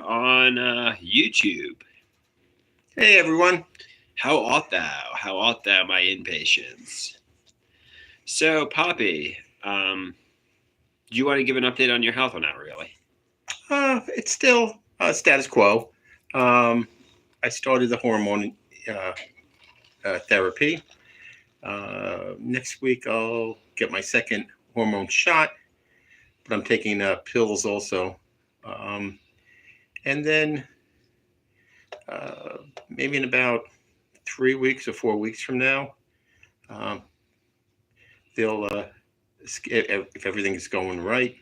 on YouTube. Hey everyone. How art thou? How art thou, my impatience? So, Papi, do you want to give an update on your health or not really? It's still status quo. I started the hormone therapy. Next week I'll get my second hormone shot, but I'm taking pills also. And then maybe in about 3 weeks or 4 weeks from now, um, they'll if everything is going right,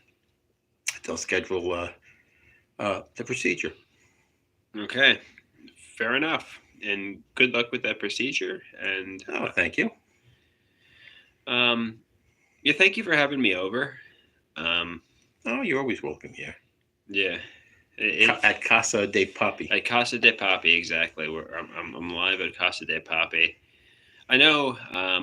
they'll schedule the procedure. Okay, fair enough. And good luck with that procedure. And Thank you. Yeah, thank you for having me over. You're always welcome here. Yeah. At Casa de Papi. At Casa de Papi, exactly. I'm live at Casa de Papi. I know. I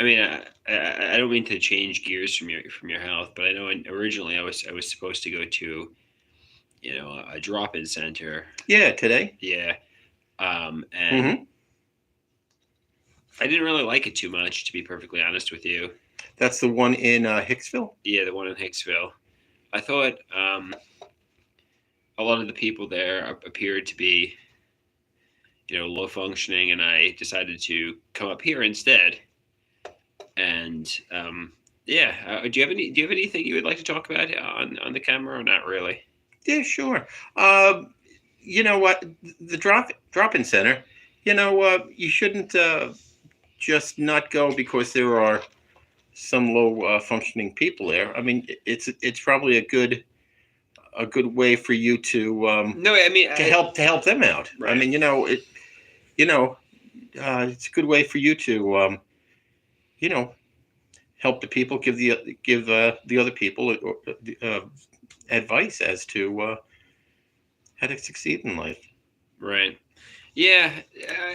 mean, I don't mean to change gears from your health, but I know originally I was supposed to go to, a drop-in center. Yeah, today. Yeah, and I didn't really like it too much, to be perfectly honest with you. That's the one in Hicksville? Yeah, the one in Hicksville. I thought a lot of the people there appeared to be, low functioning, and I decided to come up here instead. And yeah, do you have anything you would like to talk about on the camera, or not really? Yeah, sure. You know what? The drop-in center. You shouldn't just not go because there are some low functioning people there. I mean, it's probably a good way for you to no, I mean to help them out. Right. I mean, it's a good way for you to help the people, give the other people advice as to how to succeed in life. Right. Yeah.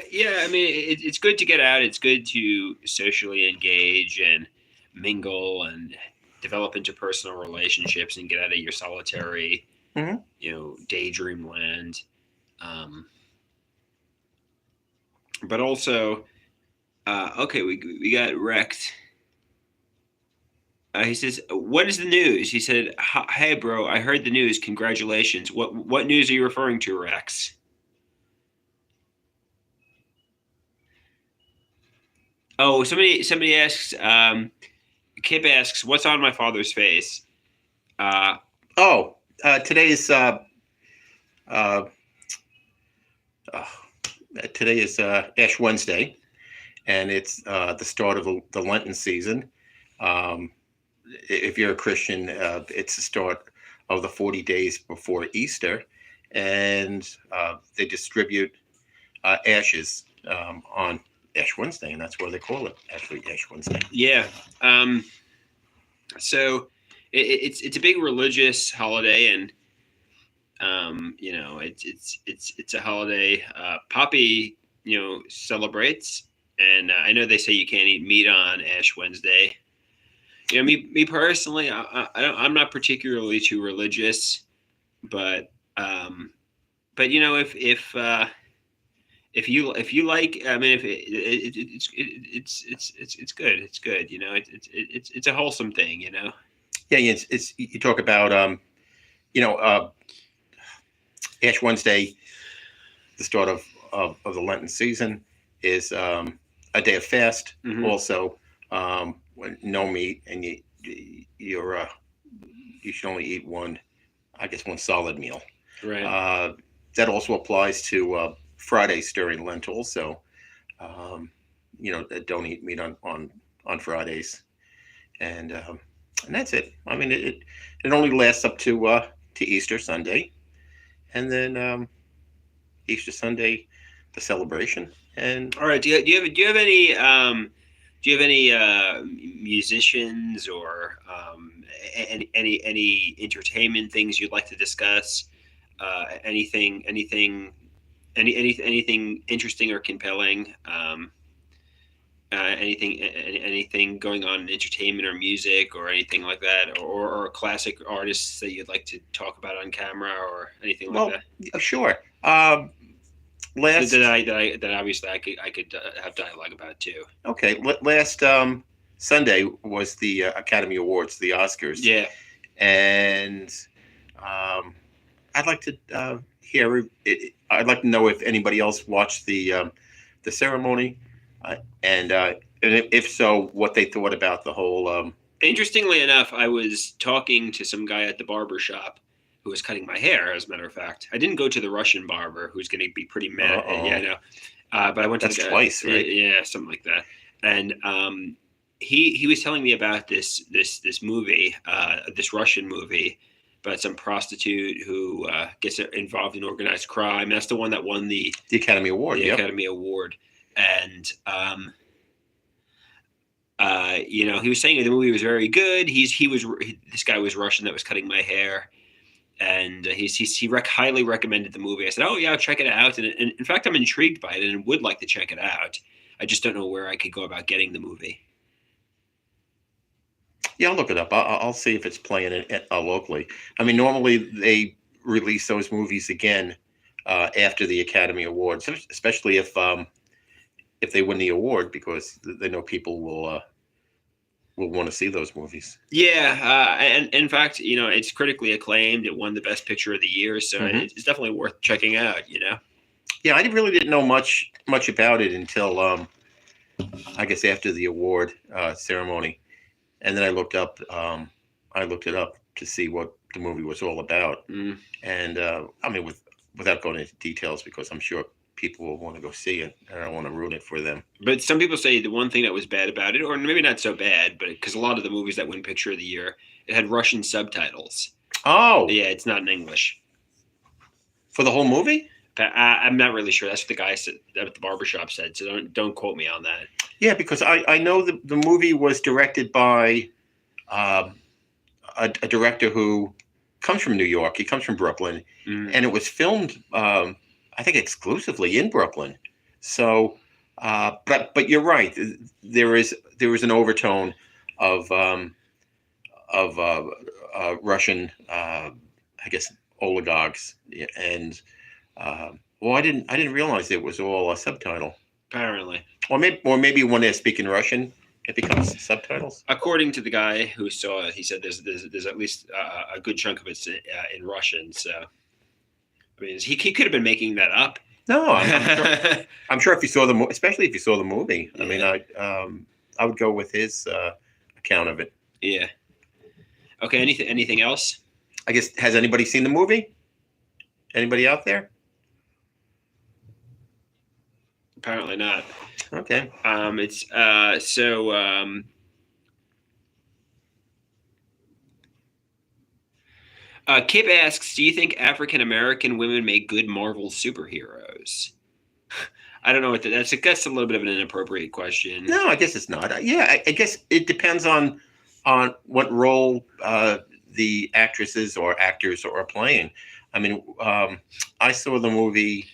Yeah. I mean, it's good to get out. It's good to socially engage and mingle and develop interpersonal relationships and get out of your solitary, daydream land. But also, okay, we got wrecked. He says, "What is the news?" He said, "Hey, bro, I heard the news. Congratulations. What news are you referring to, Rex?" Oh, somebody asks. Kip asks, "What's on my father's face?" Today's today is Ash Wednesday, and it's the start of the Lenten season. If you're a Christian, it's the start of the 40 days before Easter, and they distribute ashes on Ash Wednesday, and that's why they call it actually Ash Wednesday. Yeah. So it's a big religious holiday, and it's a holiday Papi celebrates, and I know they say you can't eat meat on Ash Wednesday. Me personally, I'm not particularly too religious, but if you like, I mean, if it's good. It's good. It's a wholesome thing. Yeah, it's you talk about Ash Wednesday, the start of the Lenten season, is a day of fast. Mm-hmm. Also, no meat, and you should only eat one solid meal. Right. That also applies to Fridays during Lent. Also, don't eat meat on Fridays, and that's it. I mean, it only lasts up to Easter Sunday, and then Easter Sunday, the celebration. And all right, do you have any musicians or any entertainment things you'd like to discuss? Anything interesting or compelling? anything going on in entertainment or music or anything like that, or classic artists that you'd like to talk about on camera or anything like Well, that? sure. That Last that obviously I could have dialogue about too. Okay, last Sunday was the Academy Awards, the Oscars, Yeah. and um, I'd like to hear. I'd like to know if anybody else watched the ceremony, uh, and if so, what they thought about the whole. Interestingly enough, I was talking to some guy at the barber shop who was cutting my hair. As a matter of fact, I didn't go to the Russian barber, who's going to be pretty mad. Yeah, I Uh-oh. know. But I went to the That's guy. twice, right? Yeah, something like that. And he was telling me about this movie, this Russian movie, about some prostitute who gets involved in organized crime. That's the one that won The Academy Award. the Yep. Academy Award. And he was saying the movie was very good. This guy was Russian that was cutting my hair, and highly recommended the movie. I said, "Oh yeah, I'll check it out." And in fact, I'm intrigued by it and would like to check it out. I just don't know where I could go about getting the movie. Yeah, I'll look it up. I'll see if it's playing it locally. I mean, normally they release those movies again after the Academy Awards, especially if they win the award, because they know people will want to see those movies. Yeah, and in fact, it's critically acclaimed. It won the Best Picture of the year, so Hmm. it's definitely worth checking out. Yeah, I really didn't know much about it until I guess after the award ceremony, and then I looked it up to see what the movie was all about. Mm. And I mean, without going into details, because I'm sure people will want to go see it, and I don't want to ruin it for them. But some people say the one thing that was bad about it, or maybe not so bad, but because a lot of the movies that win Picture of the Year, it had Russian subtitles. Oh, Yeah, it's not in English. for the whole movie? But I'm not really sure. That's what the guy said at the barbershop said. So don't quote me on that. Yeah, because I know the movie was directed by um, a director who comes from New York. He comes from Brooklyn, Mm. and it was filmed, I think, exclusively in Brooklyn. So, but you're right. There is an overtone of Russian, I guess, oligarchs, and well, I didn't realize it was all a subtitle. Apparently, Or maybe when they're speaking Russian, it becomes subtitles. according to the guy who saw it, he said there's at least a good chunk of it's in Russian. So, I mean, he could have been making that up. No, I'm sure if you saw especially if you saw the movie. I mean, I would go with his account of it. Yeah. Okay. Anything else? I guess, has anybody seen the movie? Anybody out there? Apparently not. Okay. It's so. Kip asks, "Do you think African American women make good Marvel superheroes?" I don't know what that's a little bit of an inappropriate question. No, I guess it's not. Yeah, I guess it depends on what role the actresses or actors are playing. I mean, I saw the movie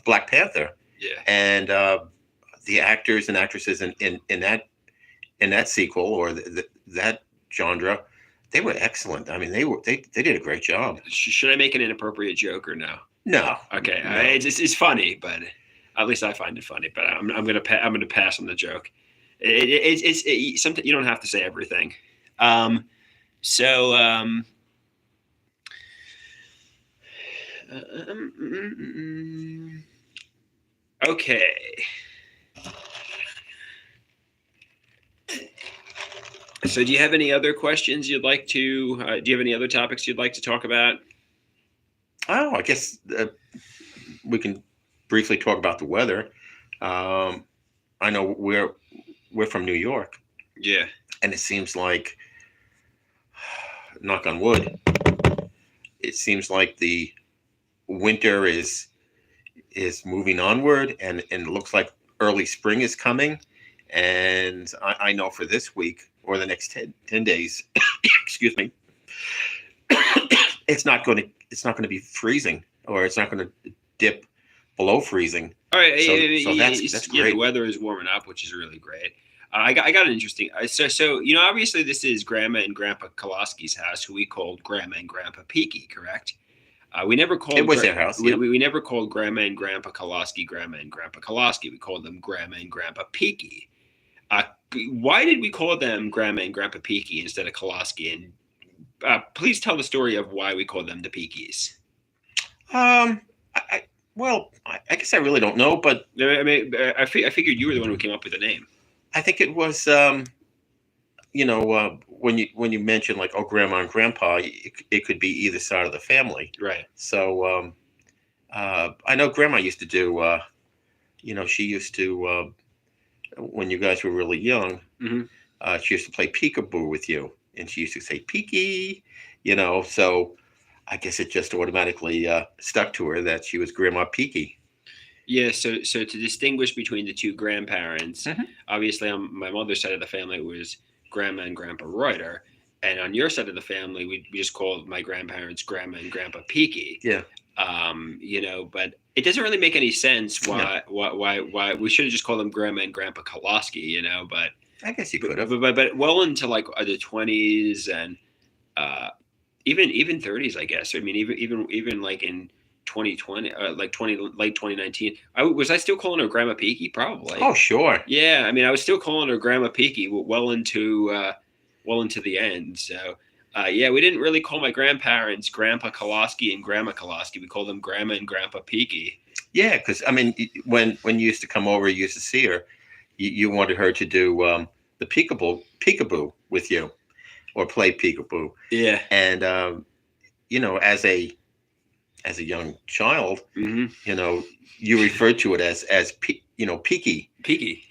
Black Panther, Yeah. and the actors and actresses in that sequel or that genre, they were excellent. I mean, they did a great job. Should I make an inappropriate joke or no? No, Okay. No. It's funny, but at least I find it funny. But I'm gonna pass on the joke. It's something you don't have to say everything. So okay. So do you have any other questions you'd like to? Do you have any other topics you'd like to talk about? Oh, I guess we can briefly talk about the weather. I know we're from New York, Yeah. and it seems like, knock on wood, it seems like the winter is moving onward, and it looks like early spring is coming. And I know for this week or the next 10 days, excuse me, it's not going to be freezing, or it's not going to dip below freezing. All right, So that's yeah, the great. weather is warming up, which is really great. I got an interesting. So obviously this is Grandma and Grandpa Koloski's house, who we called Grandma and Grandpa Peaky, correct? We never It called was their house. we, Yep. we never called Grandma and Grandpa Koloski Grandma and Grandpa Koloski. We called them Grandma and Grandpa Peaky. Uh, why did we call them Grandma and Grandpa Peaky instead of Koloski? And please tell the story of why we called them the Peakies. I guess I really don't know, but I mean, I figured you were the one who came up with the name. I think it was, when you mention like, oh, grandma and grandpa, it could be either side of the family. Right. So I know grandma used to do, she used to, when you guys were really young, she used to play peekaboo with you, and she used to say peeky, so I guess it just automatically stuck to her that she was Grandma Peaky. Yeah, so to distinguish between the two grandparents, obviously on my mother's side of the family it was Grandma and Grandpa Reuter, and on your side of the family we just called my grandparents Grandma and Grandpa Peaky. Yeah. But it doesn't really make any sense why we should have just called them Grandma and Grandpa Koloski, but I guess you could have. But well into like the 20s and even 30s, I guess. I mean, even like in 2020, late 2019, I still calling her Grandma Peaky? Probably. Oh, sure. Yeah, I mean, I was still calling her Grandma Peaky well into the end. So, we didn't really call my grandparents Grandpa Koloski and Grandma Koloski. We called them Grandma and Grandpa Peaky. Yeah, because I mean, when you used to come over, you used to see her. You wanted her to do the peekaboo with you, or play peekaboo. Yeah. And as a young child, you referred to it as peaky. Peaky.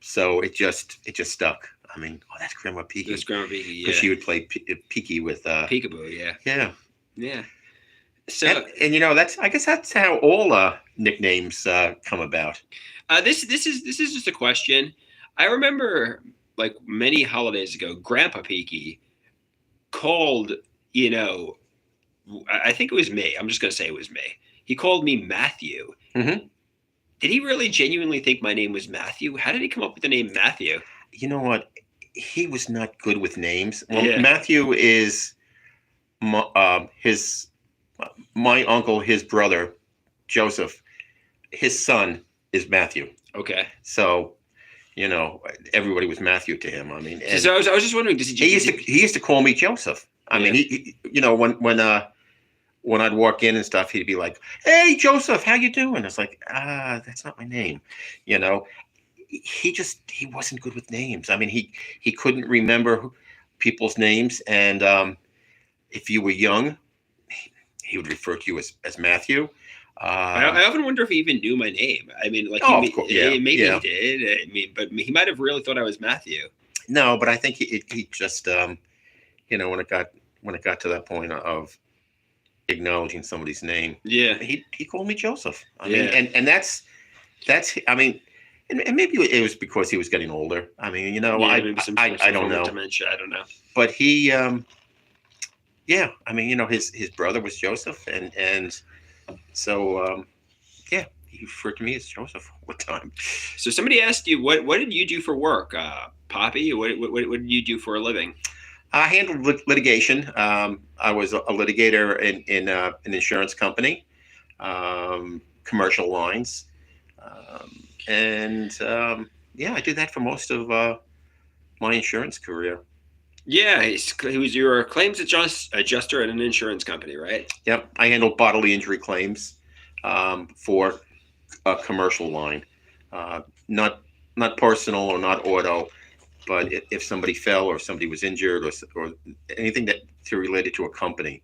So it just stuck. I mean, oh, that's Grandma Peaky. That's Grandma Peaky, yeah. Because she would play peaky with peekaboo, yeah. Yeah. Yeah. So I guess that's how all nicknames come about. This is just a question. I remember like many holidays ago, Grandpa Peaky called, I think it was me. I'm just going to say it was me. He called me Matthew. Mm-hmm. Did he really genuinely think my name was Matthew? How did he come up with the name Matthew? You know what? He was not good with names. Well, Yeah. Matthew is my uncle, his brother, Joseph. His son is Matthew. Okay. So, everybody was Matthew to him. I mean, So I was just wondering, he used to call me Joseph. I mean, he when I'd walk in and stuff, he'd be like, "Hey, Joseph, how you doing?" It's like, that's not my name. He wasn't good with names. I mean, he couldn't remember people's names, and if you were young, he would refer to you as Matthew. I often wonder if he even knew my name. I mean, like, of course, maybe he did. I mean, but he might have really thought I was Matthew. No, but I think he just when it got to that point of acknowledging somebody's name, he called me Joseph. I mean, and that's I mean, and maybe it was because he was getting older. I mean, I don't know. Dementia, I don't know. But he, I mean, his brother was Joseph, and so he referred to me as Joseph all the time. So somebody asked you, what did you do for work, Papi? What did you do for a living? I handled litigation. I was a litigator in an insurance company, commercial lines, I did that for most of my insurance career. Yeah, he was your claims adjuster at an insurance company, right? Yep, I handled bodily injury claims for a commercial line, not personal or not auto, but if somebody fell or somebody was injured or anything that related to a company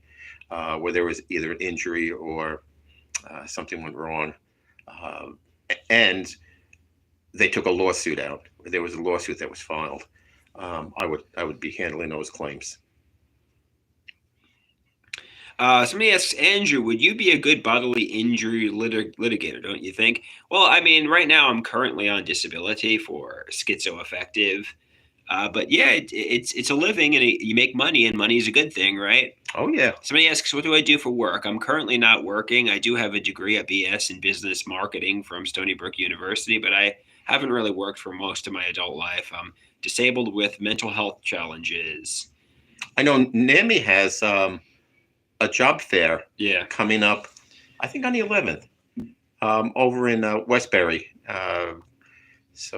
where there was either an injury or something went wrong, and they took a lawsuit out. There was a lawsuit that was filed. I would be handling those claims. Somebody asks, Andrew, would you be a good bodily injury litigator, don't you think? Well, I mean, right now I'm currently on disability for schizoaffective But yeah, it's a living, and you make money, and money is a good thing, right? Oh yeah. Somebody asks, what do I do for work? I'm currently not working. I do have a degree, a BS in business marketing from Stony Brook University, but I haven't really worked for most of my adult life. I'm disabled with mental health challenges. I know NAMI has a job fair Yeah. coming up, I think on the 11th, over in Westbury. That's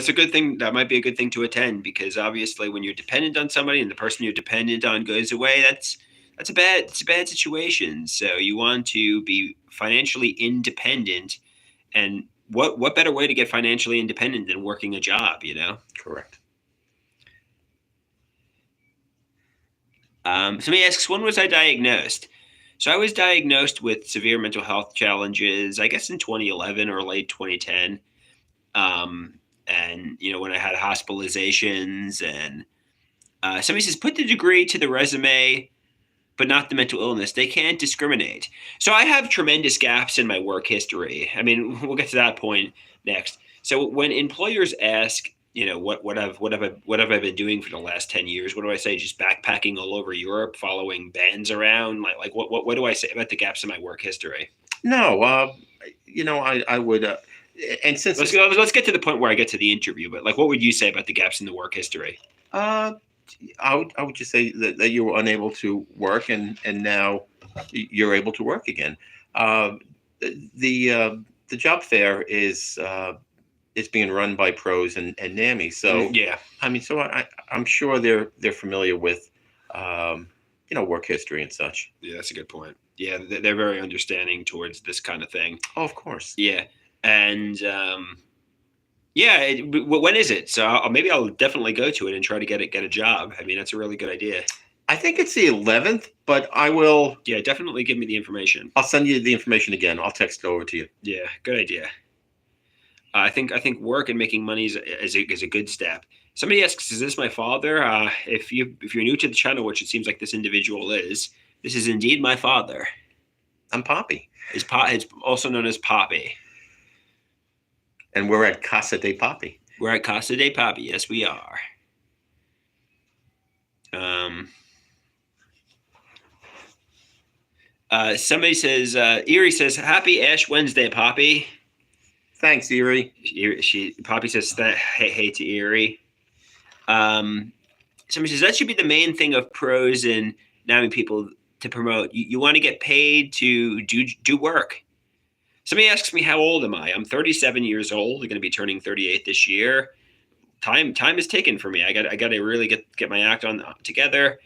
a good thing. That might be a good thing to attend, because obviously when you're dependent on somebody and the person you're dependent on goes away, it's a bad situation. So you want to be financially independent, and what better way to get financially independent than working a job, you know? Correct. Somebody asks, when was I diagnosed? So I was diagnosed with severe mental health challenges, I guess in 2011 or late 2010. And when I had hospitalizations, and somebody says, put the degree to the resume, but not the mental illness. They can't discriminate. So I have tremendous gaps in my work history. I mean, we'll get to that point next. So when employers ask, what have I been doing for the last 10 years? What do I say? Just backpacking all over Europe, following bands around? Like what do I say about the gaps in my work history? No, I would, and since let's get to the point where I get to the interview. But like, what would you say about the gaps in the work history? I would just say that you were unable to work, and now you're able to work again. The job fair is being run by pros and NAMI, so yeah. I mean, so I'm sure they're familiar with work history and such. Yeah, that's a good point. Yeah, they're very understanding towards this kind of thing. Oh, of course. Yeah, and yeah. When is it? So maybe I'll definitely go to it and try to get a job. I mean, that's a really good idea. I think it's the 11th, but I will. Yeah, definitely give me the information. I'll send you the information again. I'll text it over to you. Yeah, good idea. I think work and making money is a good step. Somebody asks, "Is this my father?" If you're new to the channel, which it seems like this individual is, this is indeed my father. I'm Papi. It's also known as Papi. And we're at Casa de Papi. We're at Casa de Papi. Yes, we are. Somebody says, Erie says, "Happy Ash Wednesday, Papi." Thanks, Erie. Papi says, hey to Erie. Somebody says, that should be the main thing of pros and NAMI people to promote. You want to get paid to do work. Somebody asks me, how old am I? I'm 37 years old. I'm going to be turning 38 this year. Time is taken for me. I got to really get my act on together,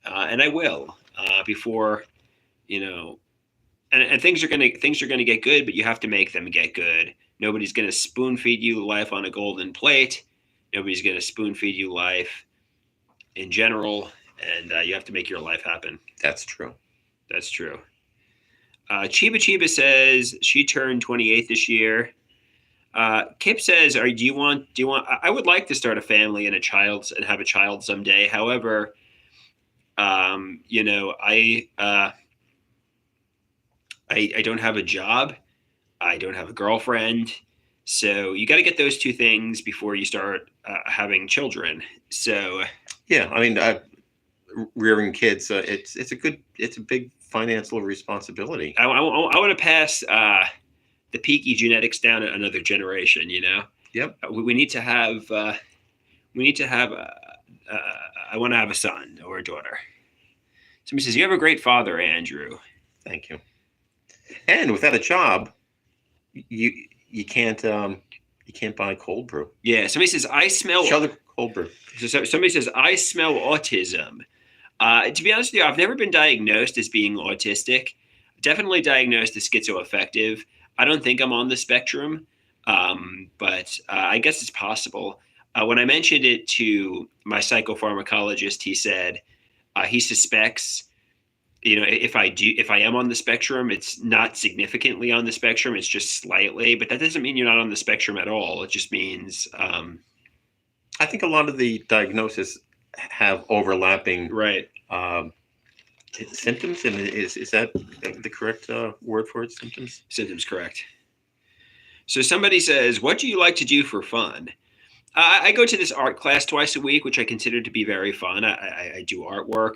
and I will before, And things are gonna get good, but you have to make them get good. Nobody's gonna spoon feed you life on a golden plate. Nobody's gonna spoon feed you life in general, and you have to make your life happen. That's true. That's true. Chiba says she turned 28 this year. Kip says, do you want? I would like to start a family and have a child someday. However, I don't have a job. I don't have a girlfriend. So you got to get those two things before you start having children. So yeah, I mean, rearing kids, it's a big financial responsibility. I want to pass the peaky genetics down another generation. Yep. We need to have. I want to have a son or a daughter. Somebody says, you have a great father, Andrew. Thank you. And without a job, you can't buy cold brew. Yeah. Somebody says, I smell. Show the cold brew. So somebody says, I smell autism. To be honest with you, I've never been diagnosed as being autistic. Definitely diagnosed as schizoaffective. I don't think I'm on the spectrum, but I guess it's possible. When I mentioned it to my psychopharmacologist, he said he suspects, if I am on the spectrum, it's not significantly on the spectrum. It's just slightly, but that doesn't mean you're not on the spectrum at all. It just means I think a lot of the diagnoses have overlapping symptoms. And is that the correct word for it? Symptoms? Symptoms, correct. So somebody says, what do you like to do for fun? I go to this art class twice a week, which I consider to be very fun. I do artwork.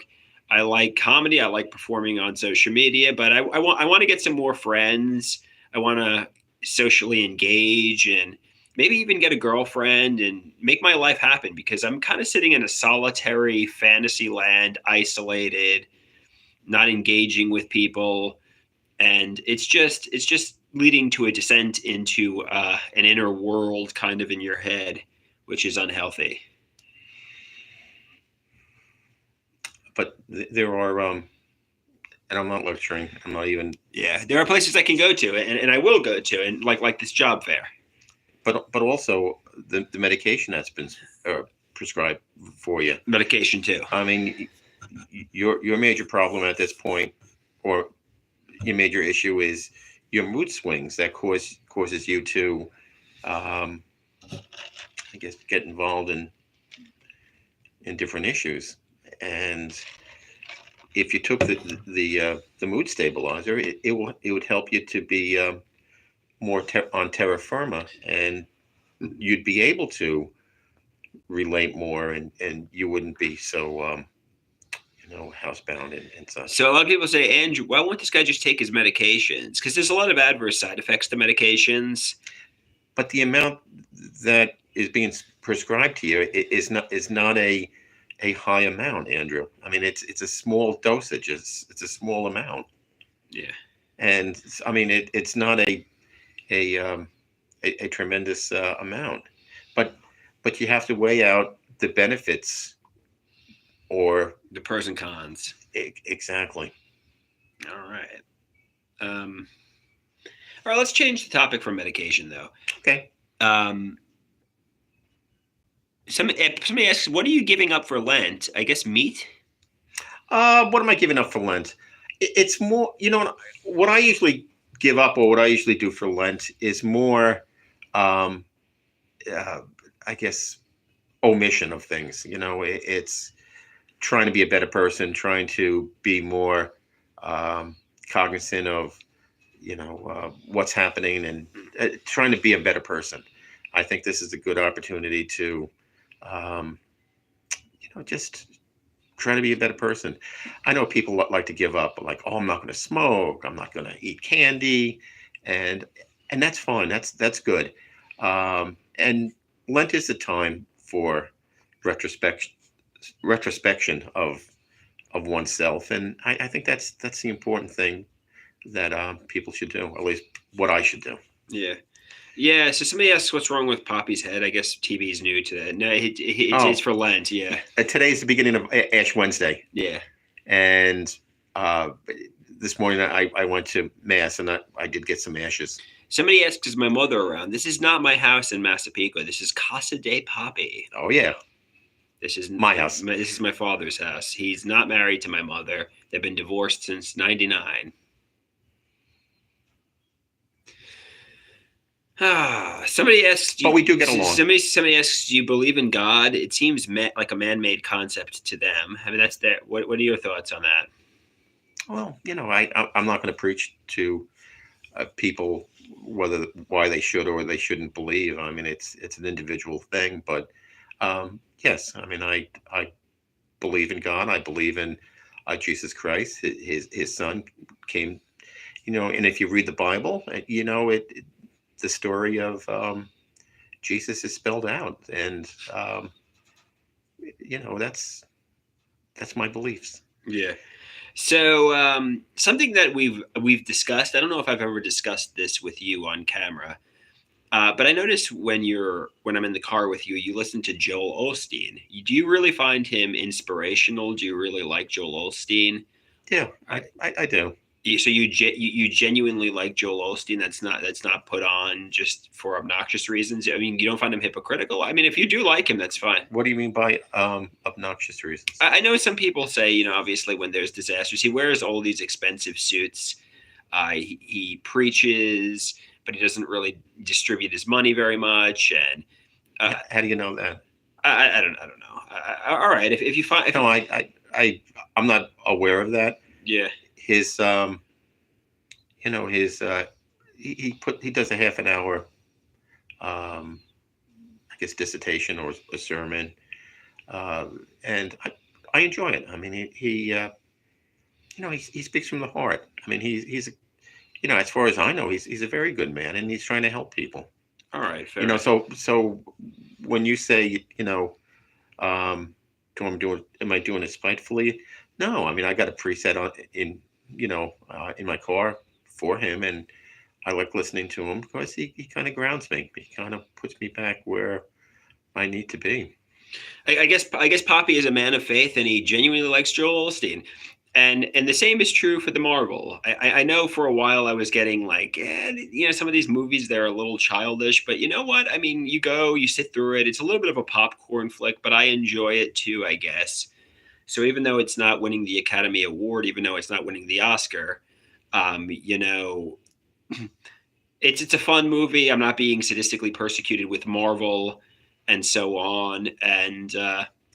I like comedy. I like performing on social media, but I want to get some more friends. I want to socially engage and maybe even get a girlfriend and make my life happen because I'm kind of sitting in a solitary fantasy land, isolated, not engaging with people, and it's just leading to a descent into an inner world kind of in your head, which is unhealthy. But there are, and I'm not lecturing. I'm not even. Yeah, there are places I can go to, and I will go to, and like this job fair. But also the medication that's been prescribed for you. Medication too. I mean, your major problem at this point, or your major issue, is your mood swings that causes you to, um, I guess, get involved in different issues. And if you took the mood stabilizer, it would help you to be more on terra firma, and you'd be able to relate more, and you wouldn't be so housebound and such. So a lot of people say, Andrew, why won't this guy just take his medications? Because there's a lot of adverse side effects to medications. But the amount that is being prescribed to you is not a high amount, Andrew. I mean, it's a small dosage. It's a small amount, Yeah. and I mean it's not a a tremendous amount, but you have to weigh out the benefits, or The pros and cons. exactly. All right. Um, all right. Let's change the topic from medication, though. Okay. Um, somebody asks, "What are you giving up for Lent?" I guess meat. What am I giving up for Lent? It's more, what I usually give up, or what I usually do for Lent, is more, um, uh, I guess, omission of things. It's trying to be a better person, trying to be more cognizant of, what's happening, and trying to be a better person. I think this is a good opportunity to, um, just try to be a better person. I know people like to give up, like, oh, I'm not going to smoke, I'm not going to eat candy, and that's fine. That's good. And Lent is the time for retrospection retrospection of oneself, and I think that's the important thing that people should do, or at least what I should do. Yeah. Yeah. So somebody asks, "What's wrong with Poppy's head?" I guess TB is new to that. No, it's Oh, for Lent. Yeah. today's the beginning of Ash Wednesday, Yeah. and uh, this morning I went to mass, and I did get some ashes. Somebody asks, "Is my mother around?" This is not my house in Massapequa. This is Casa de Papi. Oh yeah, This is my house. This is my father's house. He's not married to my mother. They've been divorced since '99. Somebody asks, But we do get along. Somebody asks, "Do you believe in God?" It seems like a man-made concept to them. I mean, that's that. What are your thoughts on that? Well, I'm not going to preach to people why they should or they shouldn't believe. I mean, it's an individual thing, but yes, I mean, I believe in God. I believe in Jesus Christ. His son came, and if you read the Bible, the story of Jesus is spelled out, and that's my beliefs. Yeah. So something that we've discussed. I don't know if I've ever discussed this with you on camera, but I notice when I'm in the car with you, you listen to Joel Osteen. Do you really find him inspirational? Do you really like Joel Osteen? Yeah, I do. So you genuinely like Joel Osteen? That's not put on just for obnoxious reasons. I mean, you don't find him hypocritical. I mean, if you do like him, that's fine. What do you mean by obnoxious reasons? I know some people say, obviously when there's disasters, he wears all these expensive suits. He preaches, but he doesn't really distribute his money very much. And how do you know that? I don't know. All right, if you find no, I'm not aware of that. Yeah. His his he does a half an hour, I guess, dissertation or a sermon, and I enjoy it. I mean, he speaks from the heart. I mean, he's as far as I know, he's a very good man, and he's trying to help people. All right, You fair. know, so when you say, am I doing it spitefully? No, I mean, I got a preset in my car for him, and I like listening to him because he kind of grounds me. He kind of puts me back where I need to be. I guess Papi is a man of faith, and he genuinely likes Joel Osteen. And the same is true for the Marvel. I know for a while I was getting like, some of these movies, they're a little childish, but you know what? I mean, you sit through it. It's a little bit of a popcorn flick, but I enjoy it too, I guess. So even though it's not winning the Academy Award, even though it's not winning the Oscar, um, you know, it's a fun movie. I'm not being sadistically persecuted with Marvel and so on. And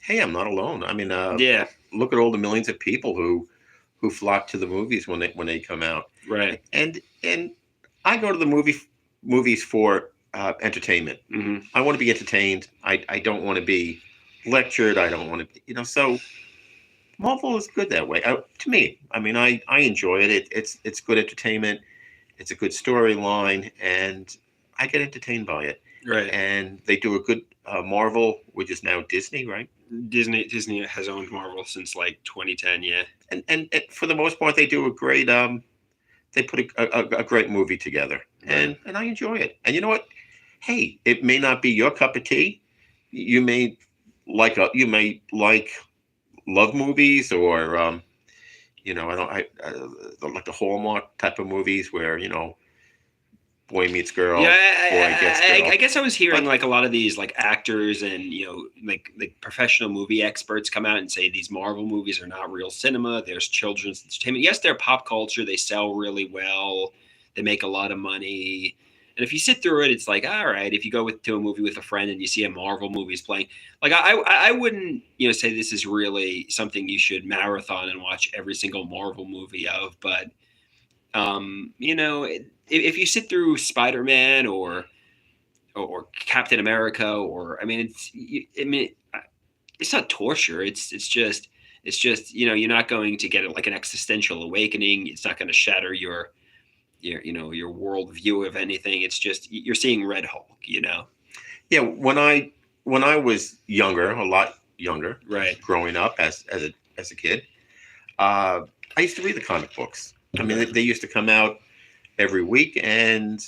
Hey, I'm not alone. I mean, yeah, look at all the millions of people who flock to the movies when they come out. right. And I go to the movies for entertainment. Hmm. I want to be entertained. I don't want to be lectured. I don't want to, so Marvel is good that way. To me, I mean, I enjoy it. It's good entertainment. It's a good storyline, and I get entertained by it. Right. And they do a good Marvel, which is now Disney, right? Disney has owned Marvel since like 2010. Yeah. And for the most part, they do a great. They put a great movie together, and I enjoy it. And you know what? Hey, it may not be your cup of tea. You may like love movies, or I like the Hallmark type of movies where boy meets girl, Yeah, boy gets girl. I guess I was hearing But- like a lot of these like actors and like professional movie experts come out and say these Marvel movies are not real cinema. There's children's entertainment. Yes, they're pop culture. They sell really well. They make a lot of money. And if you sit through it, it's like, all right. If you go to a movie with a friend and you see a Marvel movie's playing, like I wouldn't say this is really something you should marathon and watch every single Marvel movie of, but if you sit through Spider-Man or Captain America, or I mean, it's not torture. It's just you're not going to get like an existential awakening. It's not going to shatter your world view of anything. It's just you're seeing Red Hulk. Yeah, when I was younger, a lot younger, Right. growing up as a kid, I used to read the comic books. I mean, they used to come out every week, and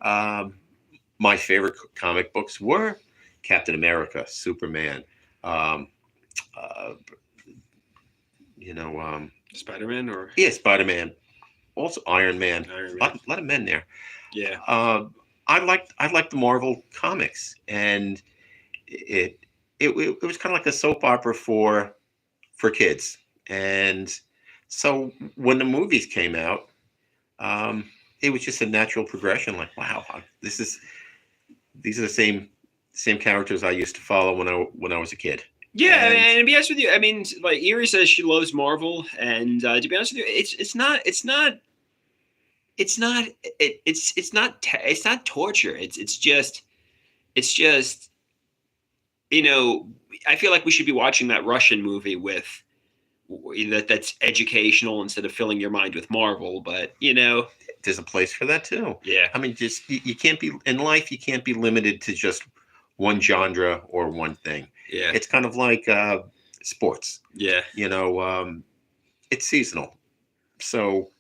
my favorite comic books were Captain America, Superman, um, uh, Spider-Man or Spider-Man, also Iron Man. Iron A Man. lot of men there. Yeah. I liked the Marvel comics, and it was kind of like a soap opera for kids. And so when the movies came out, it was just a natural progression. Like, wow, these are the same characters I used to follow when I was a kid. Yeah, And- and to be honest with you, I mean, like Erie says she loves Marvel, and to be honest with you, it's not torture. It's just I feel like we should be watching that Russian movie with that's educational instead of filling your mind with Marvel. But there's a place for that too. yeah, I mean, just you can't be in life. You can't be limited to just one genre or one thing. yeah, It's kind of like sports. yeah. It's seasonal. So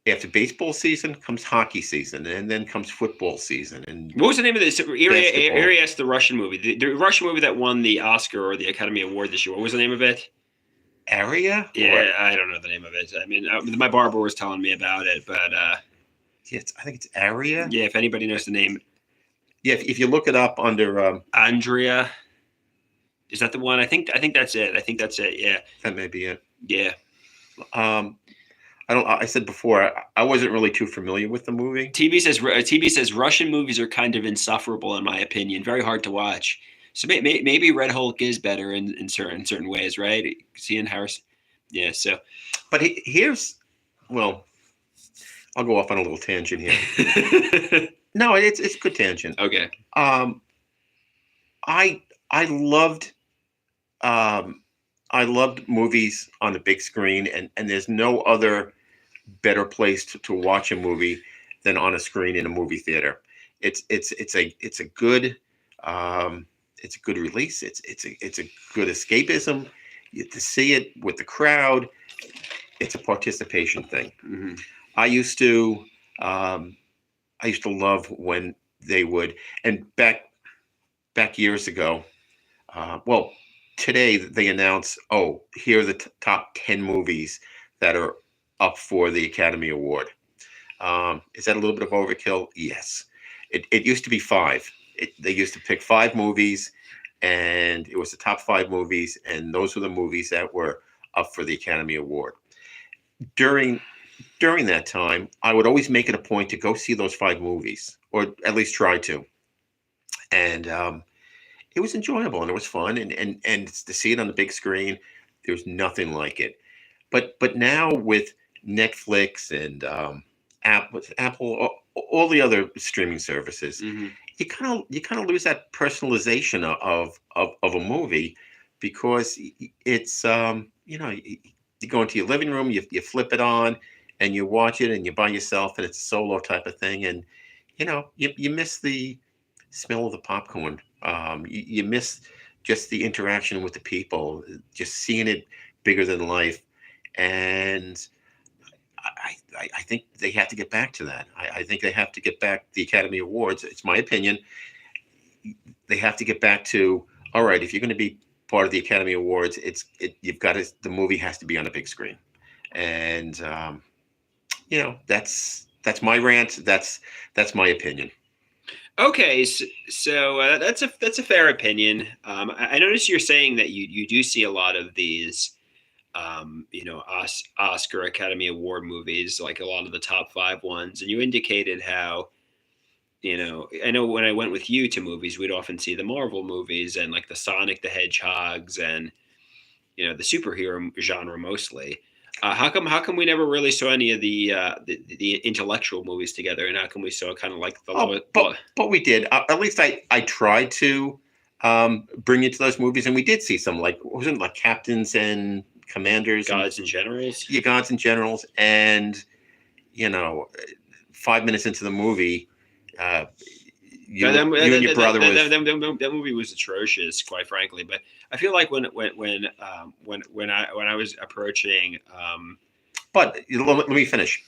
after baseball season comes hockey season, and then comes football season. And What was the name of this? Basketball. Erie asked the Russian movie, the Russian movie that won the Oscar or the Academy Award this year. What was the name of it? area? Yeah, I don't know the name of it. I mean, my barber was telling me about it, but I think it's area. yeah, if anybody knows the name, Yeah, if you look it up under Andrea, is that the one? I think that's it. I think that's it. Yeah, that may be it. yeah. I said before I wasn't really too familiar with the movie. TB says Russian movies are kind of insufferable in my opinion. Very hard to watch. So maybe Red Hulk is better in certain ways, right? Seeing Harris, yeah. So, But well, I'll go off on a little tangent here. No, it's a good tangent. okay. I I loved um, I loved movies on the big screen, and there's no other better place to watch a movie than on a screen in a movie theater. It's a good um, it's a good release. It's a good escapism. To see it with the crowd, it's a participation thing. Hmm. I used to um, I used to love when they would, and back years ago. Well, today they announce, oh, here are the top 10 movies that are up for the Academy Award. Is that a little bit of overkill? Yes. It used to be five. They used to pick five movies, and it was the top five movies, and those were the movies that were up for the Academy Award. During during that time, I would always make it a point to go see those five movies, or at least try to. And it was enjoyable and it was fun, and to see it on the big screen, there's nothing like it. But now with Netflix and Apple, all the other streaming services, Hmm. you kind of lose that personalization of a movie, because it's you go into your living room, you flip it on, and you watch it, and you're by yourself, and it's a solo type of thing, and you miss the smell of the popcorn. You miss just the interaction with the people, just seeing it bigger than life, and I think they have to get back to that. I think they have to get back the Academy Awards. It's my opinion. They have to get back to, all right. If you're going to be part of the Academy Awards, you've got to, the movie has to be on a big screen, and that's my rant. That's my opinion. Okay, so that's a fair opinion. I notice you're saying that you do see a lot of these, Oscar Academy Award movies, like a lot of the top five ones, and you indicated how, I know when I went with you to movies, we'd often see the Marvel movies and like the Sonic the Hedgehogs and the superhero genre mostly. How come we never really saw any of the intellectual movies together, and how come we saw kind of like the Oh, low, but we did. At least I tried to bring you to those movies, and we did see some, like, wasn't it like Captains and Commanders and gods and generals? your Gods and Generals, and you know 5 minutes into the movie, uh, That, that, you and your that, brother that, was. that, that, that movie was atrocious, quite frankly. But I feel like when I was approaching, But let me finish.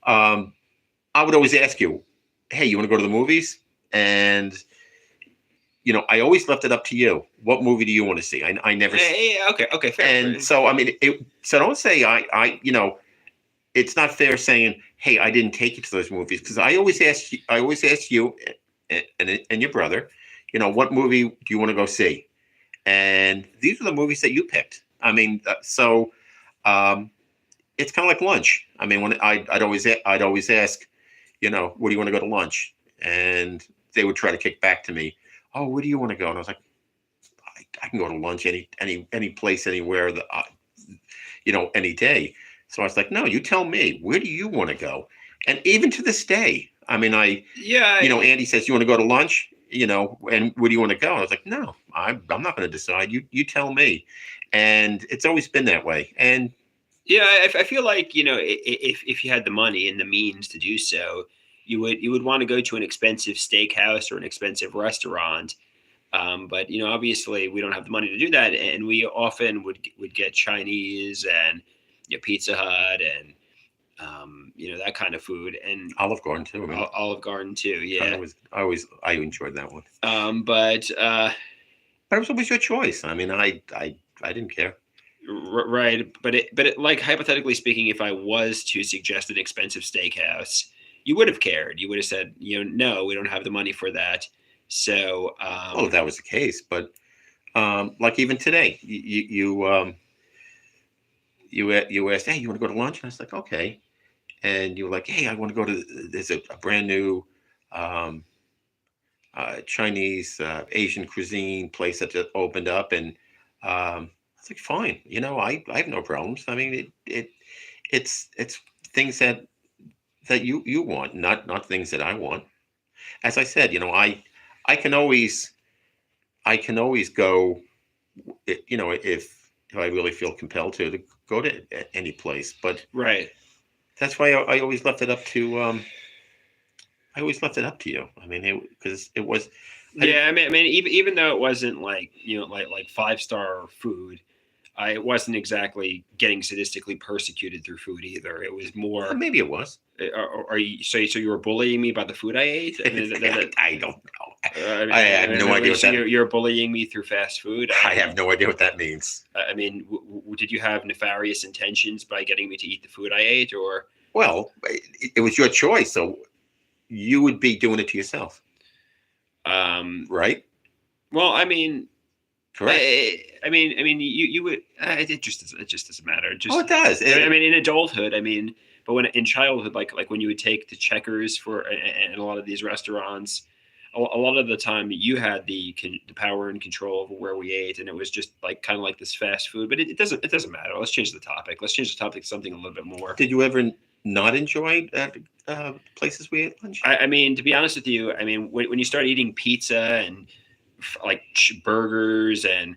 Um, I would always ask you, hey, you want to go to the movies? And I always left it up to you. What movie do you want to see? I never. okay, fair. And so, I mean, so don't say it's not fair saying, hey, I didn't take you to those movies, because I always ask you and your brother, what movie do you want to go see? And these are the movies that you picked. I mean, so um, it's kind of like lunch. I mean, when I'd always ask, where do you want to go to lunch? And they would try to kick back to me, oh, where do you want to go? And I was like, I can go to lunch any place, anywhere, any day. So I was like, no, you tell me, where do you want to go? And even to this day, I mean, Yeah, Andy says, you want to go to lunch, and where do you want to go? And I was like, no, I'm not going to decide. You tell me. And it's always been that way. And yeah. I feel like if you had the money and the means to do so, you would want to go to an expensive steakhouse or an expensive restaurant. But obviously, we don't have the money to do that, and we often would get Chinese and Pizza Hut and that kind of food, and Olive Garden too. I mean, Olive Garden too. Yeah. I enjoyed that one. But But it was always your choice. I mean, I didn't care. right, but like hypothetically speaking, if I was to suggest an expensive steakhouse, you would have cared. You would have said, no, we don't have the money for that. So, Well, if that was the case, but like even today, you asked, hey, you want to go to lunch? And I was like, okay. And you were like, hey, I want to go to, there's a brand new um, Chinese Asian cuisine place that just opened up, and I was like, fine, I have no problems. I mean, it's things that you want, not things that I want. As I said, I can always I can always go, if I really feel compelled to go to any place. But Right. that's why I always left it up to I always left it up to you. I mean, because it was. I didn't. Yeah, I mean, even though it wasn't like like 5-star food, I wasn't exactly getting sadistically persecuted through food either. It was more. Maybe it was. Are you so you were bullying me by the food I ate? I mean, I don't know. I I have no idea what so that. you're bullying me through fast food. I have no idea what that means. I mean, did you have nefarious intentions by getting me to eat the food I ate, or? Well, it was your choice, so you would be doing it to yourself, right? Well, I mean, Correct. I mean, you would. It just doesn't matter. It does. I mean, in adulthood, I mean, but when in childhood, like when you would take the checkers for and a lot of these restaurants, a lot of the time you had the power and control over where we ate, and it was just like kind of like this fast food. But it doesn't matter. Let's change the topic. Let's change the topic to something a little bit more. Did you ever not enjoy places we ate lunch? I mean, to be honest with you, I mean, when you start eating pizza and like burgers and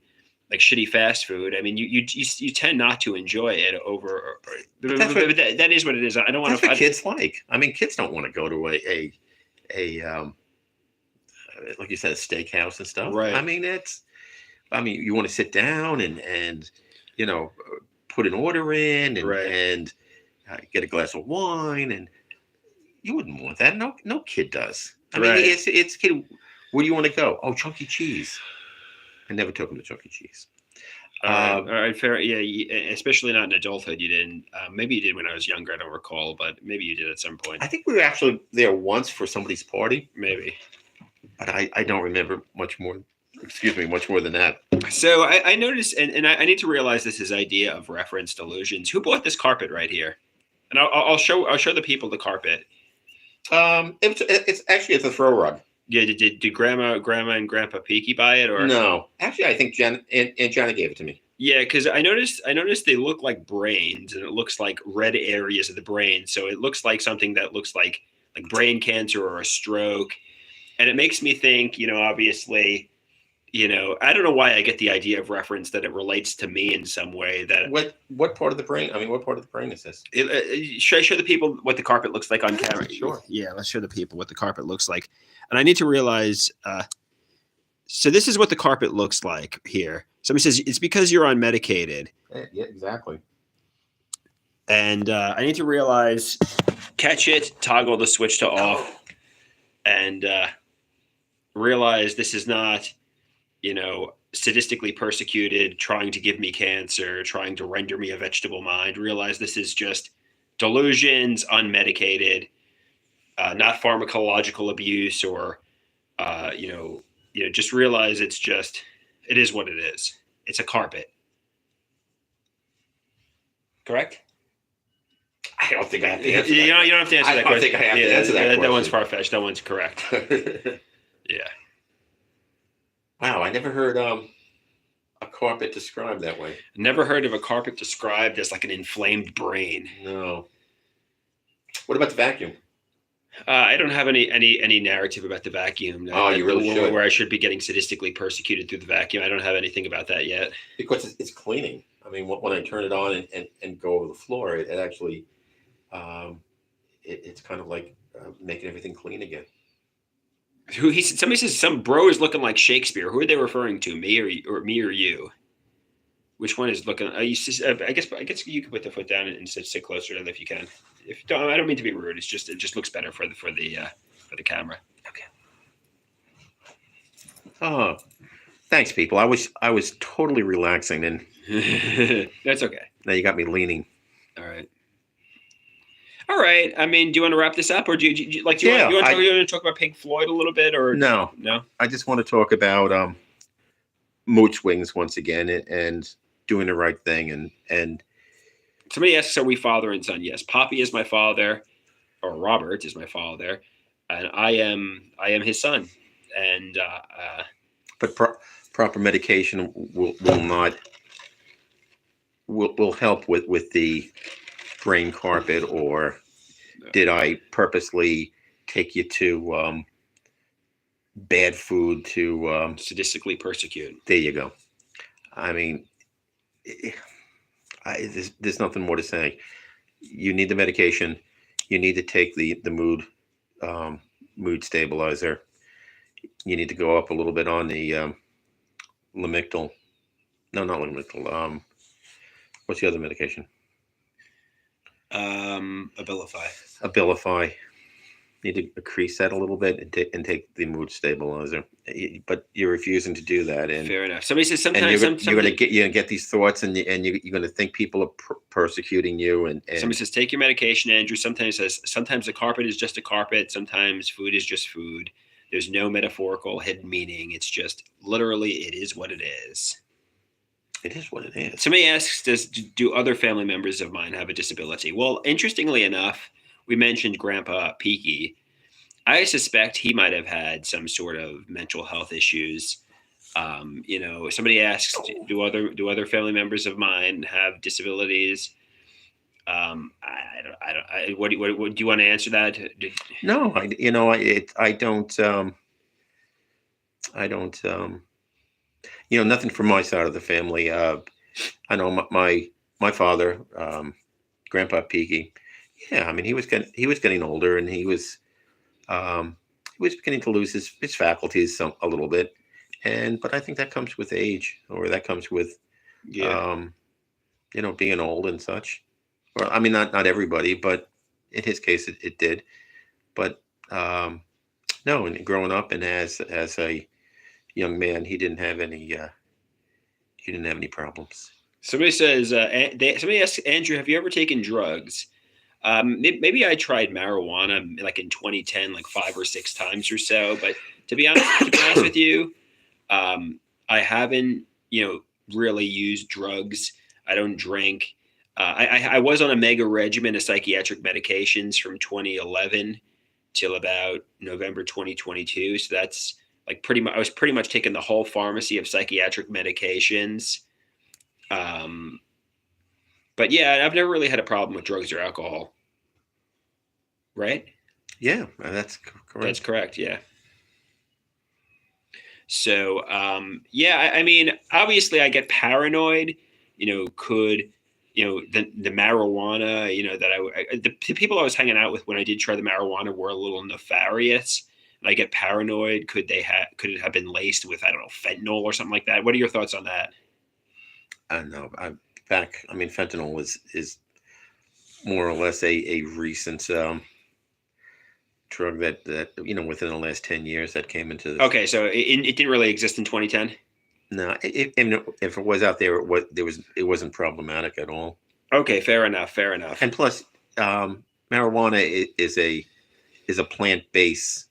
like shitty fast food, I mean, you tend not to enjoy it over. But that is what it is. I don't want to. That's what kids like. I mean, kids don't want to go to a like you said, a steakhouse and stuff. Right. I mean, you want to sit down and put an order in and get a glass of wine, and you wouldn't want that. No kid does. I mean, it's kid. Where do you want to go? Oh, Chuck E. Cheese. I never took him to Chuck E. Cheese. All right, fair. Yeah, especially not in adulthood. You didn't. Maybe you did when I was younger. I don't recall, but maybe you did at some point. I think we were actually there once for somebody's party. Maybe. But I don't remember much more. Excuse me, much more than that. So I noticed, and I need to realize this idea of reference delusions. Who bought this carpet right here? And I'll show the people the carpet. It's actually a throw rug. Yeah, did Grandma and Grandpa Peaky buy it, or no? Actually, I think Aunt Johnny gave it to me. Yeah, because I noticed they look like brains, and it looks like red areas of the brain. So it looks like something that looks like brain cancer or a stroke, and it makes me think. Obviously, I don't know why I get the idea of reference that it relates to me in some way. That what part of the brain? I mean, what part of the brain is this? Should I show the people what the carpet looks like on camera? Sure. Yeah, let's show the people what the carpet looks like. And I need to realize, so this is what the carpet looks like here. Somebody says, it's because you're unmedicated. Yeah, exactly. And I need to realize, catch it, toggle the switch to off, and realize this is not, sadistically persecuted, trying to give me cancer, trying to render me a vegetable mind. Realize this is just delusions, unmedicated. Not pharmacological abuse or, just realize it is what it is. It's a carpet. Correct? I don't think I have to answer that. You don't have to answer that question. I don't think I have to answer that question. That one's far-fetched. That one's correct. Yeah. Wow, I never heard a carpet described that way. Never heard of a carpet described as like an inflamed brain. No. What about the vacuum? I don't have any narrative about the vacuum. You really should. Where I should be getting sadistically persecuted through the vacuum. I don't have anything about that yet. Because it's cleaning. I mean, when I turn it on and go over the floor, it actually, it's kind of like making everything clean again. Somebody says some bro is looking like Shakespeare. Who are they referring to? Me or you? Which one is looking? I guess you could put the foot down and sit closer to it if you can. I don't mean to be rude. It just looks better for the camera. Okay. Oh, thanks, people. I was totally relaxing, and that's okay. Now you got me leaning. All right. I mean, do you want to wrap this up, or do you want to talk about Pink Floyd a little bit, or no? I just want to talk about mood swings once again and doing the right thing and. Somebody asks, are we father and son? Yes. Papi is my father, or Robert is my father, and I am his son. And but proper medication will help with the brain carpet, or did I purposely take you to bad food to. Sadistically persecute. There you go. I mean, there's nothing more to say. You need the medication. You need to take the mood stabilizer. You need to go up a little bit on the Lamictal. No, not Lamictal. What's the other medication? Abilify. Abilify. Need to increase that a little bit and take the mood stabilizer. But you're refusing to do that. And fair enough. Somebody says and sometimes you're going to get these thoughts, and you're going to think people are persecuting you. And somebody says take your medication, Andrew. Sometimes the carpet is just a carpet. Sometimes food is just food. There's no metaphorical hidden meaning. It's just literally it is what it is. It is what it is. Somebody asks, do other family members of mine have a disability? Well, interestingly enough, we mentioned Grandpa Pey. I suspect he might have had some sort of mental health issues. Somebody asks, do other family members of mine have disabilities? What do you want to answer that? No, I don't. I don't. Nothing from my side of the family. I know my father, Grandpa Pey. Yeah, I mean he was getting older, and he was beginning to lose his faculties a little bit, but I think that comes with age, or that comes with being old and such. Well, I mean not everybody, but in his case it did. But no, and growing up and as a young man, he didn't have any problems. Somebody says, somebody asks, Andrew, have you ever taken drugs? Maybe I tried marijuana like in 2010, like 5 or 6 times or so. But to be honest with you, I haven't, really used drugs. I don't drink. I was on a mega regimen of psychiatric medications from 2011 till about November 2022. So that's like I was pretty much taking the whole pharmacy of psychiatric medications. But yeah, I've never really had a problem with drugs or alcohol. Right? Yeah, that's correct. That's correct. Yeah. So, I mean, obviously I get paranoid, could, the marijuana, that the people I was hanging out with when I did try the marijuana were a little nefarious. And I get paranoid. Could it have been laced with, I don't know, fentanyl or something like that? What are your thoughts on that? I know. Fentanyl is more or less a recent drug that within the last 10 years that came into this. Okay, so it didn't really exist in 2010. No, if it was out there, it wasn't problematic at all. Okay, fair enough. And plus, marijuana is a plant-based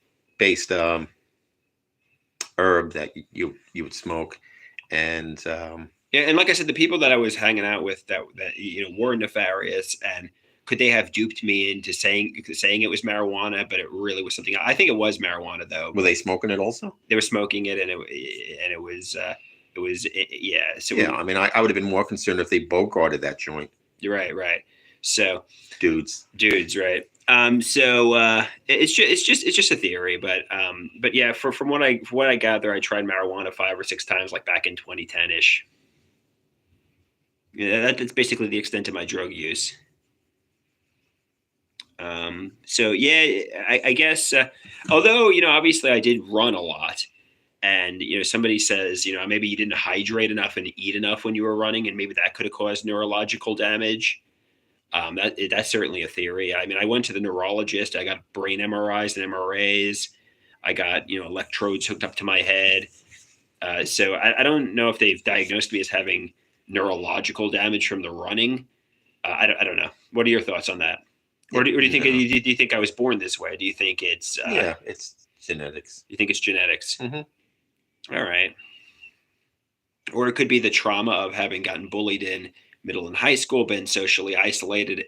herb that you would smoke, and yeah, and like I said, the people that I was hanging out with that were nefarious, and could they have duped me into saying it was marijuana, but it really was something? I think it was marijuana, though. Were they smoking it also? They were smoking it, and it was yeah. So yeah, I mean, I would have been more concerned if they bogarted that joint. You're right. So dudes, right. So it's just a theory, but yeah, from what I gather, I tried marijuana 5 or 6 times, like back in 2010 ish. Yeah, that's basically the extent of my drug use. So yeah, I guess, although, obviously I did run a lot, and, somebody says, maybe you didn't hydrate enough and eat enough when you were running, and maybe that could have caused neurological damage. That's certainly a theory. I mean, I went to the neurologist. I got brain MRIs and MRAs. I got, electrodes hooked up to my head. So I don't know if they've diagnosed me as having neurological damage from the running. I don't know. What are your thoughts on that? Or do you think do you think I was born this way? Do you think it's it's genetics? You think it's genetics? Mm-hmm. All right. Or it could be the trauma of having gotten bullied in middle and high school, been socially isolated,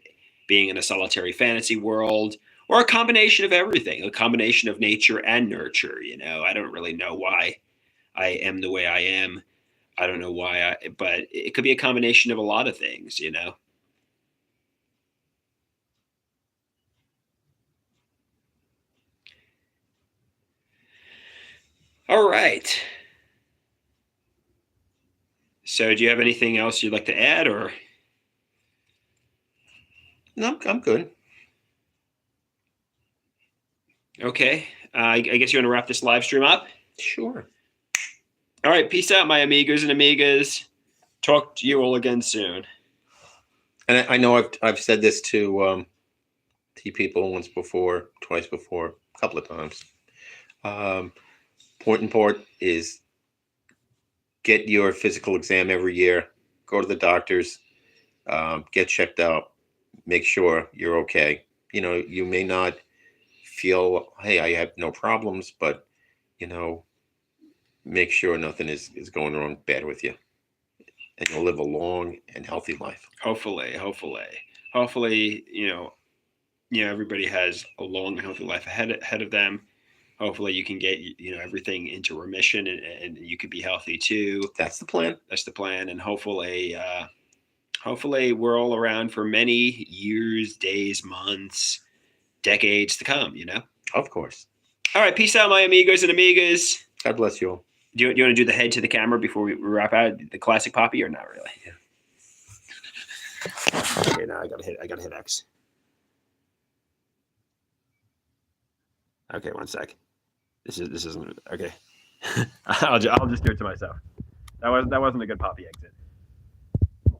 being in a solitary fantasy world, or a combination of everything, a combination of nature and nurture. I don't really know why I am the way I am. I don't know why but it could be a combination of a lot of things, All right. So, do you have anything else you'd like to add, or? No, I'm good. Okay. I guess you want to wrap this live stream up? Sure. All right. Peace out, my amigos and amigas. Talk to you all again soon. And I know I've said this to people once before, twice before, a couple of times. Important part is get your physical exam every year. Go to the doctors, get checked out, make sure you're okay. You know, you may not feel, hey, I have no problems, but you know, make sure nothing is going wrong bad with you, and you'll live a long and healthy life. Hopefully, everybody has a long and healthy life ahead of them. Hopefully you can get everything into remission, and you could be healthy too. That's the plan. That's the plan. And hopefully we're all around for many years, days, months, decades to come, Of course. All right. Peace out, my amigos and amigas. God bless you all. Do you want to do the head to the camera before we wrap out the classic Papi, or not really? Yeah. Okay, now I gotta hit X. Okay, one sec. This isn't okay. I'll just do it to myself. That wasn't a good Papi exit.